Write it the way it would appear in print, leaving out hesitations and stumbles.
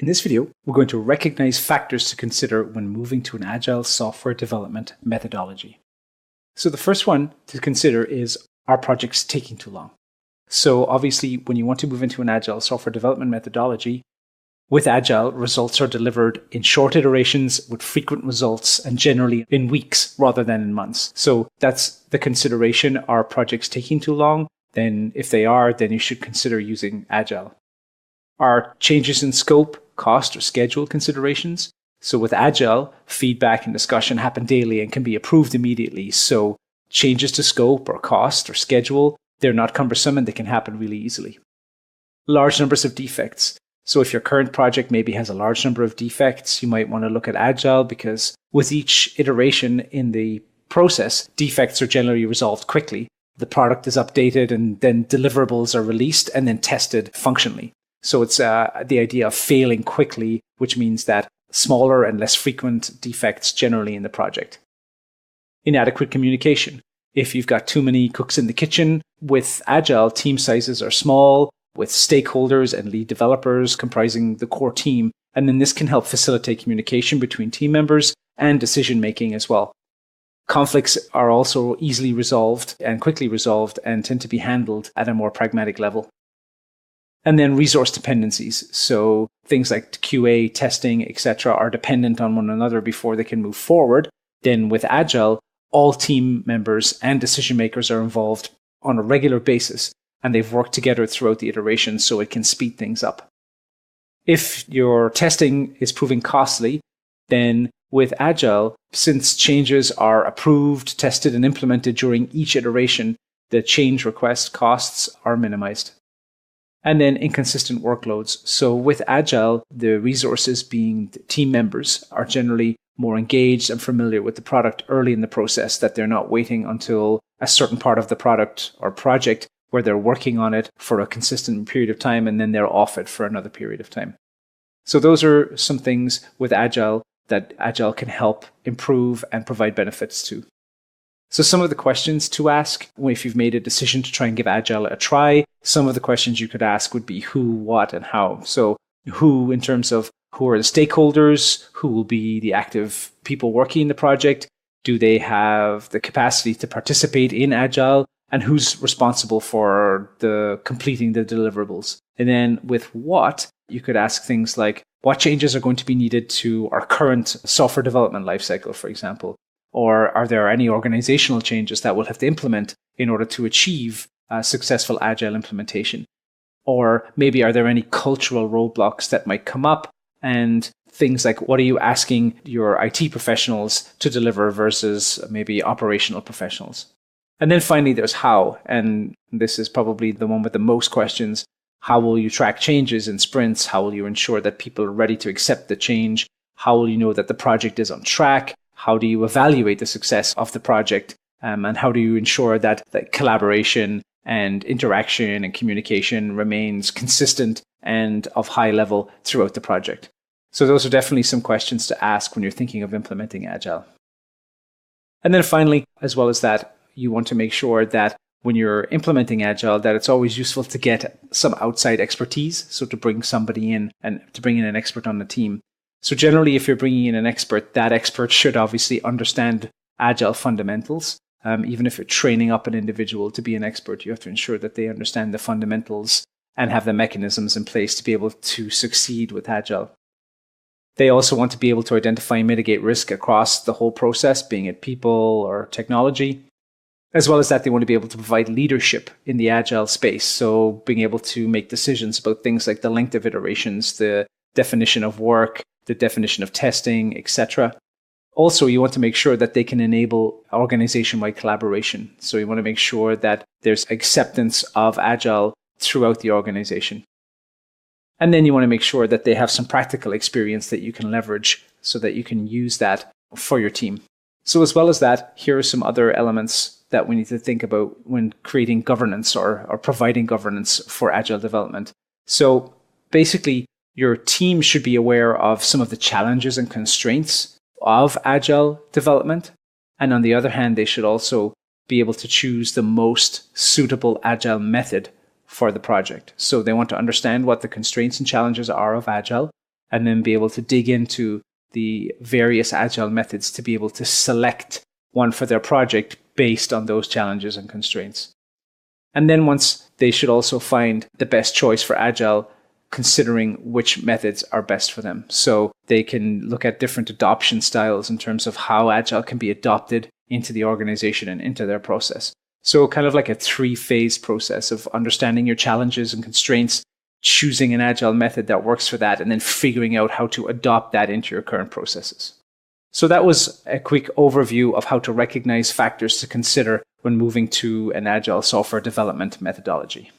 In this video, we're going to recognize factors to consider when moving to an Agile software development methodology. So the first one to consider is, are projects taking too long? So obviously, when you want to move into an Agile software development methodology, with Agile, results are delivered in short iterations with frequent results and generally in weeks rather than in months. So that's the consideration. Are projects taking too long? Then if they are, then you should consider using Agile. Are changes in scope, cost, or schedule considerations? So with Agile, feedback and discussion happen daily and can be approved immediately. So changes to scope or cost or schedule, they're not cumbersome and they can happen really easily. Large numbers of defects. So if your current project maybe has a large number of defects, you might want to look at Agile because with each iteration in the process, defects are generally resolved quickly. The product is updated and then deliverables are released and then tested functionally. So it's the idea of failing quickly, which means that smaller and less frequent defects generally in the project. Inadequate communication. If you've got too many cooks in the kitchen, with Agile, team sizes are small, with stakeholders and lead developers comprising the core team. And then this can help facilitate communication between team members and decision making as well. Conflicts are also easily resolved and quickly resolved and tend to be handled at a more pragmatic level. And then resource dependencies. So things like QA, testing, etc. are dependent on one another before they can move forward. Then with Agile, all team members and decision makers are involved on a regular basis, and they've worked together throughout the iteration so it can speed things up. If your testing is proving costly, then with Agile, since changes are approved, tested, and implemented during each iteration, the change request costs are minimized. And then inconsistent workloads. So with Agile, the resources being the team members are generally more engaged and familiar with the product early in the process, that they're not waiting until a certain part of the product or project where they're working on it for a consistent period of time and then they're off it for another period of time. So those are some things with Agile that Agile can help improve and provide benefits to. So some of the questions to ask if you've made a decision to try and give Agile a try, some of the questions you could ask would be who, what, and how. So who in terms of who are the stakeholders, who will be the active people working in the project, do they have the capacity to participate in Agile, and who's responsible for completing the deliverables. And then with what, you could ask things like what changes are going to be needed to our current software development lifecycle, for example. Or are there any organizational changes that we'll have to implement in order to achieve a successful Agile implementation? Or maybe are there any cultural roadblocks that might come up, and things like what are you asking your IT professionals to deliver versus maybe operational professionals? And then finally, there's how, and this is probably the one with the most questions. How will you track changes in sprints? How will you ensure that people are ready to accept the change? How will you know that the project is on track? How do you evaluate the success of the project? And how do you ensure that collaboration and interaction and communication remains consistent and of high level throughout the project? So those are definitely some questions to ask when you're thinking of implementing Agile. And then finally, as well as that, you want to make sure that when you're implementing Agile, that it's always useful to get some outside expertise. So to bring somebody in and to bring in an expert on the team. So generally, if you're bringing in an expert, that expert should obviously understand Agile fundamentals. Even if you're training up an individual to be an expert, you have to ensure that they understand the fundamentals and have the mechanisms in place to be able to succeed with Agile. They also want to be able to identify and mitigate risk across the whole process, being it people or technology. As well as that, they want to be able to provide leadership in the Agile space. So being able to make decisions about things like the length of iterations, the definition of work, the definition of testing, etc. Also, you want to make sure that they can enable organization-wide collaboration. So you want to make sure that there's acceptance of Agile throughout the organization. And then you want to make sure that they have some practical experience that you can leverage so that you can use that for your team. So as well as that, here are some other elements that we need to think about when creating governance or providing governance for Agile development. So basically, your team should be aware of some of the challenges and constraints of Agile development. And on the other hand, they should also be able to choose the most suitable Agile method for the project. So they want to understand what the constraints and challenges are of Agile, and then be able to dig into the various Agile methods to be able to select one for their project based on those challenges and constraints. And then once they should also find the best choice for Agile, considering which methods are best for them. So they can look at different adoption styles in terms of how Agile can be adopted into the organization and into their process. So kind of like a 3-phase process of understanding your challenges and constraints, choosing an Agile method that works for that, and then figuring out how to adopt that into your current processes. So that was a quick overview of how to recognize factors to consider when moving to an Agile software development methodology.